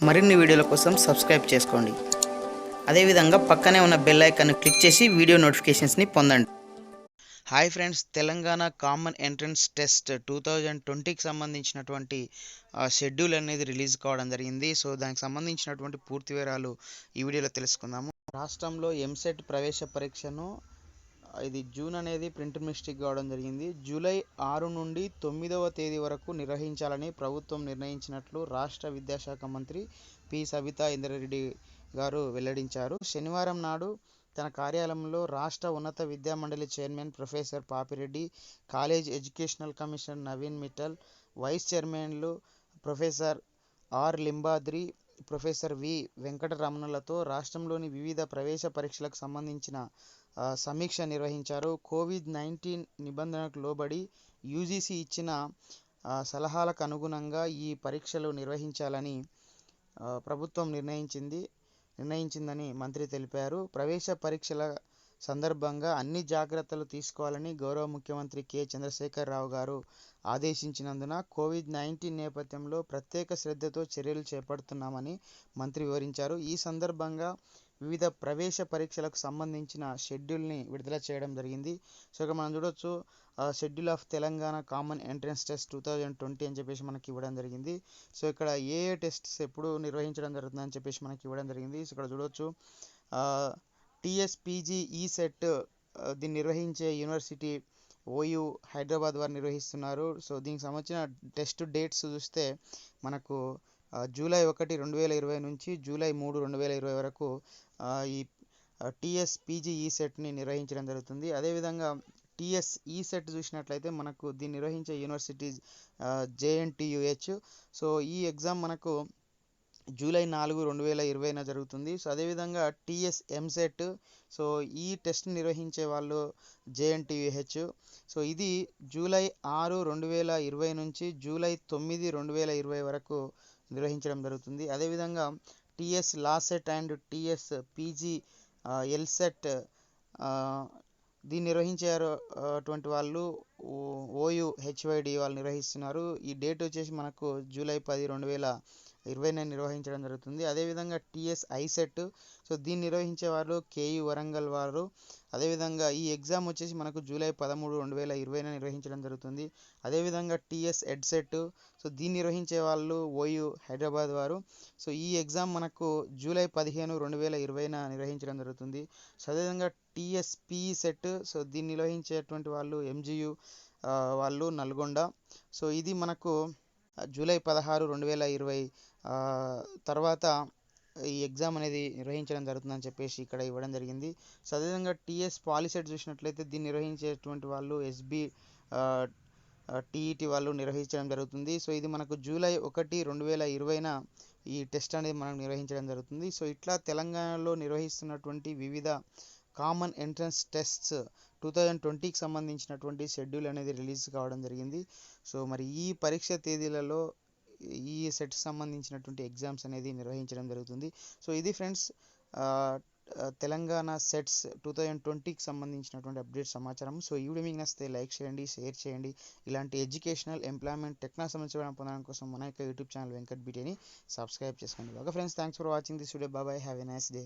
మరిన్ని వీడియోల కోసం సబ్స్క్రైబ్ చేసుకోండి. అదేవిధంగా పక్కనే ఉన్న బెల్ ఐకాన్ క్లిక్ చేసి వీడియో నోటిఫికేషన్స్ని పొందండి. Hi friends, Telangana common entrance test 2020కి సంబంధించినటువంటి షెడ్యూల్ అనేది రిలీజ్ కావడం జరిగింది. సో దానికి సంబంధించినటువంటి పూర్తి వివరాలు ఈ వీడియోలో తెలుసుకుందాము. రాష్ట్రంలో ఎంసెట్ ప్రవేశ పరీక్షను ఇది జూన్ అనేది ప్రింట్ మిస్టేక్ కావడం జరిగింది. జూలై 6 నుండి 9వ తేదీ వరకు నిర్వహించాలని ప్రభుత్వం నిర్ణయించినట్లు రాష్ట్ర విద్యాశాఖ మంత్రి పి. సబితా ఇంద్రారెడ్డి గారు వెల్లడించారు. శనివారం నాడు తన కార్యాలయంలో రాష్ట్ర ఉన్నత విద్యామండలి chairman professor Papireddy, college educational commissioner Naveen Mittal, vice చైర్మన్లు professor R. Limbadri, professor V. వెంకటరమణలతో రాష్ట్రంలోని వివిధ ప్రవేశ పరీక్షలకు సంబంధించిన సమీక్ష నిర్వహించారు. కోవిడ్-19 నిబంధనలకు లోబడి యూజీసీ ఇచ్చిన సలహాలకు అనుగుణంగా ఈ పరీక్షలు నిర్వహించాలని ప్రభుత్వం నిర్ణయించిందని మంత్రి తెలిపారు. ప్రవేశ పరీక్షల సందర్భంగా అన్ని జాగ్రత్తలు తీసుకోవాలని గౌరవ ముఖ్యమంత్రి కె. చంద్రశేఖర్ రావు గారు ఆదేశించినందున కోవిడ్-19 నేపథ్యంలో ప్రత్యేక శ్రద్ధతో చర్యలు చేపడుతున్నామని మంత్రి వివరించారు. ఈ సందర్భంగా వివిధ ప్రవేశ పరీక్షలకు సంబంధించిన షెడ్యూల్ని విడుదల చేయడం జరిగింది. సో ఇక్కడ మనం చూడొచ్చు, schedule of Telangana common entrance test 2020 అని చెప్పేసి మనకి ఇవ్వడం జరిగింది. సో ఇక్కడ ఏ టెస్ట్స్ ఎప్పుడు నిర్వహించడం జరుగుతుందని చెప్పేసి మనకి ఇవ్వడం జరిగింది. సో ఇక్కడ చూడొచ్చు, టీఎస్పీజీ ఈసెట్ దీన్ని నిర్వహించే యూనివర్సిటీ ఓయూ హైదరాబాద్ వారు నిర్వహిస్తున్నారు. సో దీనికి సంబంధించిన టెస్ట్ డేట్స్ చూస్తే మనకు జూలై 1, 2020 నుంచి జూలై 3, 2020 వరకు ఈ టీఎస్పీజీ ఈసెట్ని నిర్వహించడం జరుగుతుంది. అదేవిధంగా టీఎస్ ఈసెట్ చూసినట్లయితే మనకు దీన్ని నిర్వహించే యూనివర్సిటీ జేఎన్టీయూహెచ్. సో ఈ ఎగ్జామ్ మనకు జూలై 4, 2020 జరుగుతుంది. సో అదేవిధంగా టీఎస్ ఎంసెట్, సో ఈ టెస్ట్ నిర్వహించే వాళ్ళు జేఎన్టీయూహెచ్. సో ఇది జూలై 6, 2020 నుంచి జూలై 9, 2020 వరకు నిర్వహించడం జరుగుతుంది. అదేవిధంగా TS LAWCET and TS PG LCET దీన్ని నిర్వహించేటువంటి వాళ్ళు ఓయూ హెచ్వైడి వాళ్ళు నిర్వహిస్తున్నారు. ఈ డేట్ వచ్చేసి మనకు జూలై 10, 2020 నిర్వహించడం జరుగుతుంది. అదేవిధంగా టీఎస్ ఐసెట్, సో దీన్ని నిర్వహించే వారు కేయూ వరంగల్ వారు. అదేవిధంగా ఈ ఎగ్జామ్ వచ్చేసి మనకు జూలై 13, 2020 నిర్వహించడం జరుగుతుంది. అదేవిధంగా టీఎస్ ఎడ్సెట్, సో దీన్ని నిర్వహించే వాళ్ళు ఓయూ హైదరాబాద్ వారు. సో ఈ ఎగ్జామ్ మనకు జూలై 15, 2020 నిర్వహించడం జరుగుతుంది. సో అదేవిధంగా టీఎస్పీ సెట్, సో దీన్ని నిర్వహించేటువంటి వాళ్ళు ఎంజియు వాళ్ళు నల్గొండ. సో ఇది మనకు జూలై 16, 2020 తర్వాత ఈ ఎగ్జామ్ అనేది నిర్వహించడం జరుగుతుందని చెప్పేసి ఇక్కడ ఇవ్వడం జరిగింది. సో అదేవిధంగా టీఎస్ పాలిసెట్ చూసినట్లయితే దీన్ని నిర్వహించేటువంటి వాళ్ళు ఎస్బి టీఈటీ వాళ్ళు నిర్వహించడం జరుగుతుంది. సో ఇది మనకు జూలై 1, 2020 ఈ టెస్ట్ అనేది మనం నిర్వహించడం జరుగుతుంది. సో ఇట్లా తెలంగాణలో నిర్వహిస్తున్నటువంటి వివిధ కామన్ ఎంట్రన్స్ టెస్ట్స్ 2020కి సంబంధించినటువంటి షెడ్యూల్ అనేది రిలీజ్ కావడం జరిగింది. సో మరి ఈ పరీక్ష తేదీలలో ఈ సెట్ సంబంధించినటువంటి ఎగ్జామ్స్ అనేది నిర్వహించడం జరుగుతుంది. సో ఇది ఫ్రెండ్స్ తెలంగాణ సెట్స్ 2020కి సంబంధించినటువంటి అప్డేట్ సమాచారం. సో ఈ వీడియో మీకు నచ్చితే లైక్ చేయండి, షేర్ చేయండి. ఇలాంటి ఎడ్యుకేషనల్, ఎంప్లాయ్మెంట్, టెక్నాలజీ సంబంధించిన పొందడం కోసం మన యొక్క యూట్యూబ్ ఛానల్ వెంకట్బిటాని సబ్స్క్రైబ్ చేసుకోండి. Okay friends, thanks for watching this video. Bye, have a nice day.